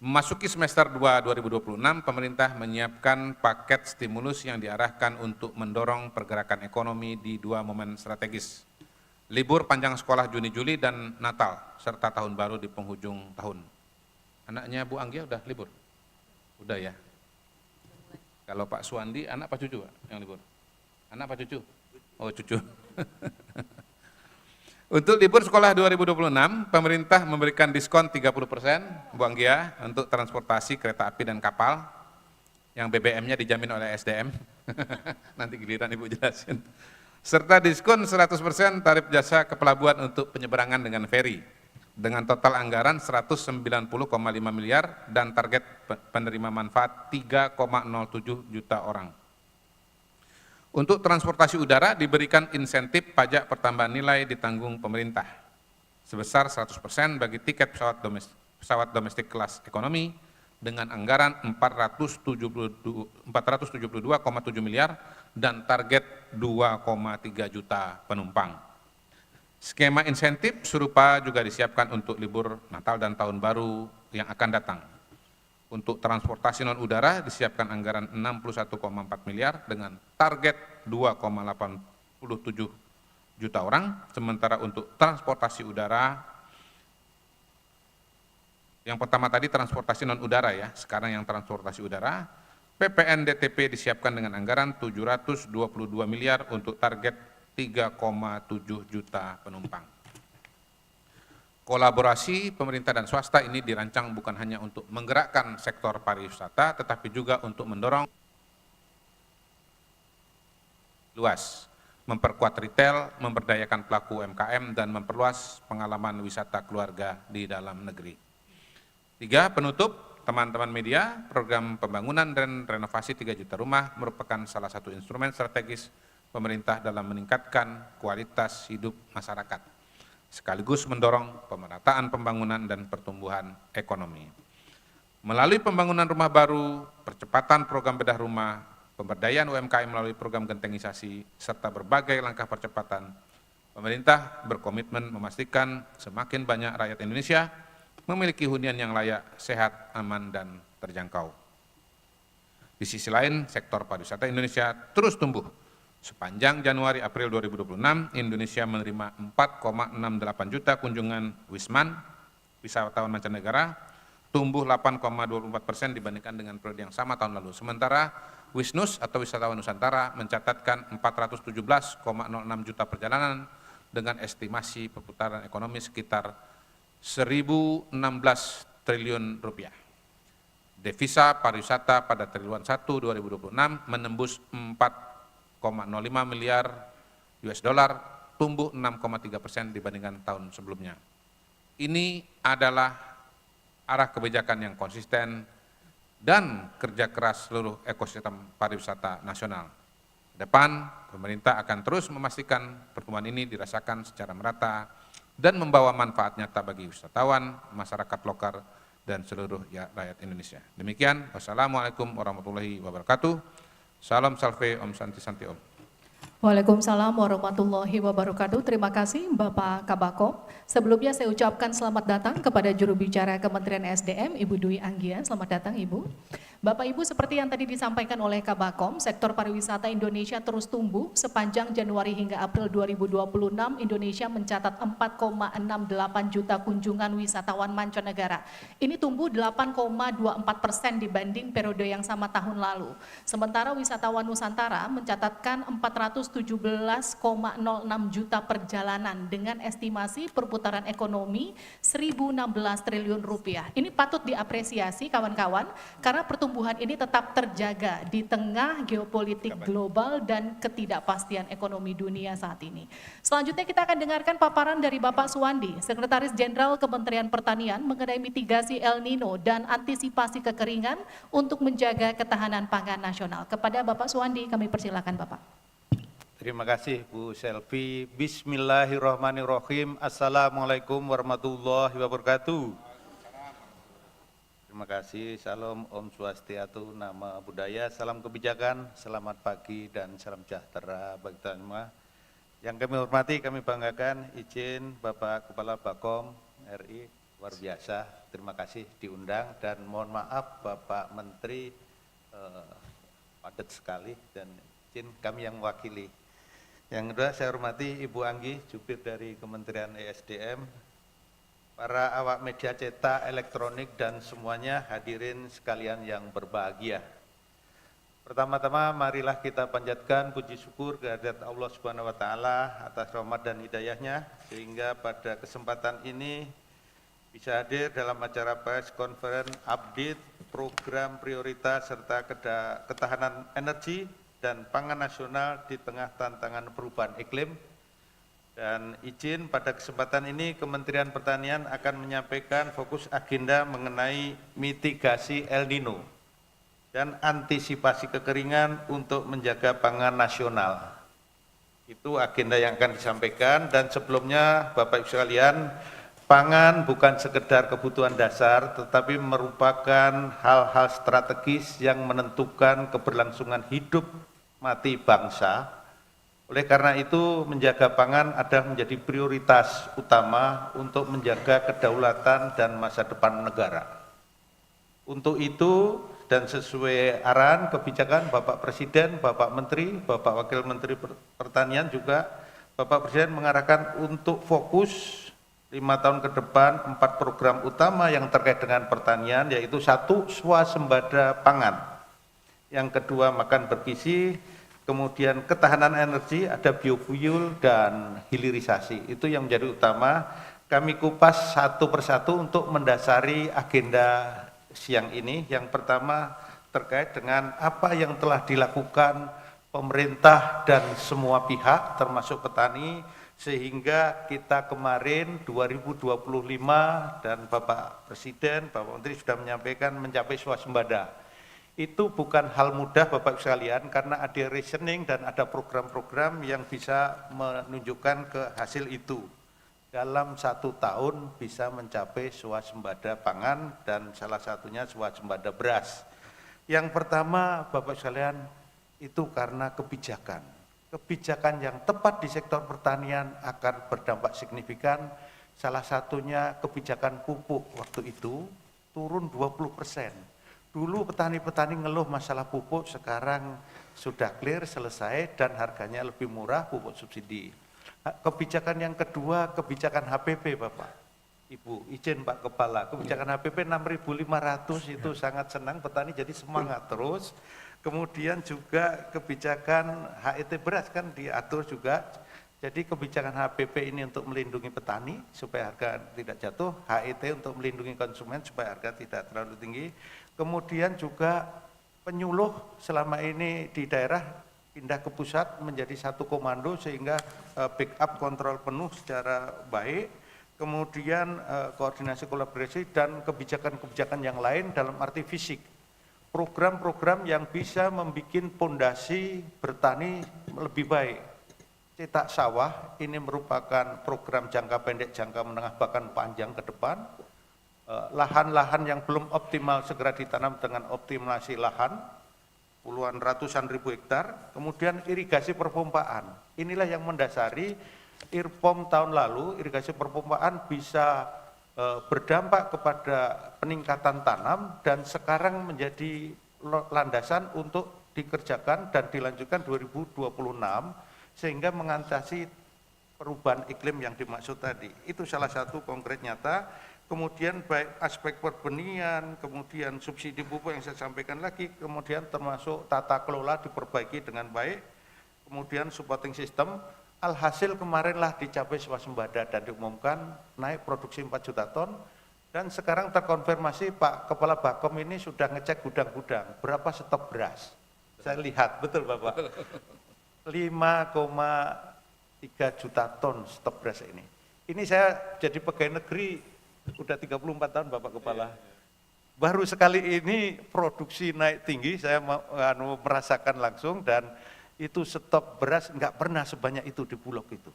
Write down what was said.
Memasuki semester 2 2026, pemerintah menyiapkan paket stimulus yang diarahkan untuk mendorong pergerakan ekonomi di dua momen strategis. Libur panjang sekolah Juni-Juli dan Natal, serta tahun baru di penghujung tahun. Anaknya Bu Anggia udah libur? Udah ya? Kalau Pak Suwandi, anak Pak cucu yang libur? Anak Pak cucu? Oh cucu. Untuk libur sekolah 2026, pemerintah memberikan diskon 30%, Bu Anggia, untuk transportasi kereta api dan kapal, yang BBM-nya dijamin oleh SDM, nanti giliran Ibu jelasin. Serta diskon 100% tarif jasa ke pelabuhan untuk penyeberangan dengan feri, dengan total anggaran 190,5 miliar dan target penerima manfaat 3,07 juta orang. Untuk transportasi udara diberikan insentif pajak pertambahan nilai ditanggung pemerintah sebesar 100% bagi tiket pesawat domestik kelas ekonomi dengan anggaran 472,7 miliar dan target 2,3 juta penumpang. Skema insentif serupa juga disiapkan untuk libur Natal dan Tahun Baru yang akan datang. Untuk transportasi non-udara disiapkan anggaran 61,4 miliar dengan target 2,87 juta orang, sementara untuk transportasi udara, yang pertama tadi transportasi non-udara ya, sekarang yang transportasi udara, PPN DTP disiapkan dengan anggaran 722 miliar untuk target 3,7 juta penumpang. Kolaborasi pemerintah dan swasta ini dirancang bukan hanya untuk menggerakkan sektor pariwisata, tetapi juga untuk mendorong luas, memperkuat retail, memberdayakan pelaku UMKM, dan memperluas pengalaman wisata keluarga di dalam negeri. 3. Penutup, teman-teman media, program pembangunan dan renovasi 3 juta rumah merupakan salah satu instrumen strategis pemerintah dalam meningkatkan kualitas hidup masyarakat, sekaligus mendorong pemerataan pembangunan dan pertumbuhan ekonomi. Melalui pembangunan rumah baru, percepatan program bedah rumah, pemberdayaan UMKM melalui program gentengisasi, serta berbagai langkah percepatan, pemerintah berkomitmen memastikan semakin banyak rakyat Indonesia memiliki hunian yang layak, sehat, aman, dan terjangkau. Di sisi lain, sektor pariwisata Indonesia terus tumbuh. Sepanjang Januari-April 2026, Indonesia menerima 4,68 juta kunjungan wisman, wisatawan mancanegara, tumbuh 8,24% dibandingkan dengan periode yang sama tahun lalu. Sementara Wisnus atau wisatawan Nusantara mencatatkan 417,06 juta perjalanan dengan estimasi perputaran ekonomi sekitar 1.016 triliun rupiah. Devisa pariwisata pada triwulan 1 2026 menembus 4,05 miliar US dollar, tumbuh 6,3% dibandingkan tahun sebelumnya. Ini adalah arah kebijakan yang konsisten dan kerja keras seluruh ekosistem pariwisata nasional. Depan, pemerintah akan terus memastikan pertumbuhan ini dirasakan secara merata dan membawa manfaat nyata bagi wisatawan, masyarakat lokal, dan seluruh rakyat Indonesia. Demikian, wassalamualaikum warahmatullahi wabarakatuh. Salam salve, Om Santi Santi Om. Waalaikumsalam warahmatullahi wabarakatuh. Terima kasih Bapak Kabako. Sebelumnya saya ucapkan selamat datang kepada juru bicara Kementerian SDM, Ibu Dwi Anggia. Selamat datang Ibu. Bapak Ibu, seperti yang tadi disampaikan oleh Kabakom, sektor pariwisata Indonesia terus tumbuh. Sepanjang Januari hingga April 2026, Indonesia mencatat 4,68 juta kunjungan wisatawan mancanegara. Ini tumbuh 8,24% dibanding periode yang sama tahun lalu. Sementara wisatawan Nusantara mencatatkan 417,06 juta perjalanan dengan estimasi perputaran ekonomi 1.016 triliun rupiah. Ini patut diapresiasi kawan-kawan karena pertumbuhan ini tetap terjaga di tengah geopolitik global dan ketidakpastian ekonomi dunia saat ini. Selanjutnya kita akan dengarkan paparan dari Bapak Suwandi, Sekretaris Jenderal Kementerian Pertanian mengenai mitigasi El Nino dan antisipasi kekeringan untuk menjaga ketahanan pangan nasional. Kepada Bapak Suwandi kami persilakan Bapak. Terima kasih Bu Selvi. Bismillahirrahmanirrahim. Assalamualaikum warahmatullahi wabarakatuh. Terima kasih. Salam Om Swastiastu, Nama Budaya, salam kebijakan, selamat pagi dan salam sejahtera bagi kita semua. Yang kami hormati, kami banggakan, izin Bapak Kepala Bakom RI, luar biasa. terima kasih diundang dan mohon maaf Bapak Menteri padat sekali dan izin kami yang mewakili. Yang kedua saya hormati Ibu Anggi, jubir dari Kementerian ESDM, para awak media cetak, elektronik dan semuanya hadirin sekalian yang berbahagia. Pertama-tama marilah kita panjatkan puji syukur kehadirat Allah Subhanahu wa taala atas rahmat dan hidayahnya sehingga pada kesempatan ini bisa hadir dalam acara press conference update program prioritas serta ketahanan energi dan pangan nasional di tengah tantangan perubahan iklim. Dan izin pada kesempatan ini Kementerian Pertanian akan menyampaikan fokus agenda mengenai mitigasi El Nino dan antisipasi kekeringan untuk menjaga pangan nasional. Itu agenda yang akan disampaikan dan sebelumnya Bapak Ibu sekalian, pangan bukan sekedar kebutuhan dasar tetapi merupakan hal-hal strategis yang menentukan keberlangsungan hidup mati bangsa. Oleh karena itu menjaga pangan adalah menjadi prioritas utama untuk menjaga kedaulatan dan masa depan negara. Untuk itu dan sesuai arahan kebijakan Bapak Presiden, Bapak Menteri, Bapak Wakil Menteri Pertanian juga, Bapak Presiden mengarahkan untuk fokus 5 tahun ke depan 4 program utama yang terkait dengan pertanian, yaitu 1, swasembada pangan, yang kedua makan bergizi, kemudian ketahanan energi, ada biofuel dan hilirisasi. Itu yang menjadi utama. Kami kupas satu persatu untuk mendasari agenda siang ini. Yang pertama terkait dengan apa yang telah dilakukan pemerintah dan semua pihak termasuk petani sehingga kita kemarin 2025 dan Bapak Presiden, Bapak Menteri sudah menyampaikan mencapai swasembada. Itu bukan hal mudah Bapak sekalian karena ada reasoning dan ada program-program yang bisa menunjukkan ke hasil itu. Dalam 1 tahun bisa mencapai swasembada pangan dan salah satunya swasembada beras. Yang pertama Bapak sekalian itu karena kebijakan. Kebijakan yang tepat di sektor pertanian akan berdampak signifikan. Salah satunya kebijakan pupuk waktu itu turun 20%. Dulu petani-petani ngeluh masalah pupuk, sekarang sudah clear, selesai dan harganya lebih murah pupuk subsidi. Kebijakan yang kedua, kebijakan HPP Bapak, Ibu, izin Pak Kepala, kebijakan HPP 6.500 itu sangat senang, petani jadi semangat terus. Kemudian juga kebijakan HET beras kan diatur juga, jadi kebijakan HPP ini untuk melindungi petani supaya harga tidak jatuh, HET untuk melindungi konsumen supaya harga tidak terlalu tinggi. Kemudian juga penyuluh selama ini di daerah pindah ke pusat menjadi satu komando sehingga backup kontrol penuh secara baik, kemudian koordinasi kolaborasi dan kebijakan-kebijakan yang lain dalam arti fisik. Program-program yang bisa membuat pondasi bertani lebih baik. Cetak sawah ini merupakan program jangka pendek, jangka menengah bahkan panjang ke depan. Lahan-lahan yang belum optimal segera ditanam dengan optimalisasi lahan, puluhan ratusan ribu hektar, kemudian irigasi perpompaan. Inilah yang mendasari IRPOM tahun lalu, irigasi perpompaan bisa berdampak kepada peningkatan tanam dan sekarang menjadi landasan untuk dikerjakan dan dilanjutkan 2026 sehingga mengatasi perubahan iklim yang dimaksud tadi. Itu salah satu konkret nyata. Kemudian baik aspek perbenihan, kemudian subsidi pupuk yang saya sampaikan lagi, kemudian termasuk tata kelola diperbaiki dengan baik, kemudian supporting system, alhasil kemarinlah dicapai swasembada dan diumumkan naik produksi 4 juta ton, dan sekarang terkonfirmasi Pak Kepala Bakom ini sudah ngecek gudang-gudang, berapa stok beras. Saya lihat, betul Bapak, 5,3 juta ton stok beras ini. Ini saya jadi pegawai negeri, udah 34 tahun Bapak Kepala. Baru sekali ini produksi naik tinggi, saya merasakan langsung dan itu stok beras nggak pernah sebanyak itu di Bulog itu.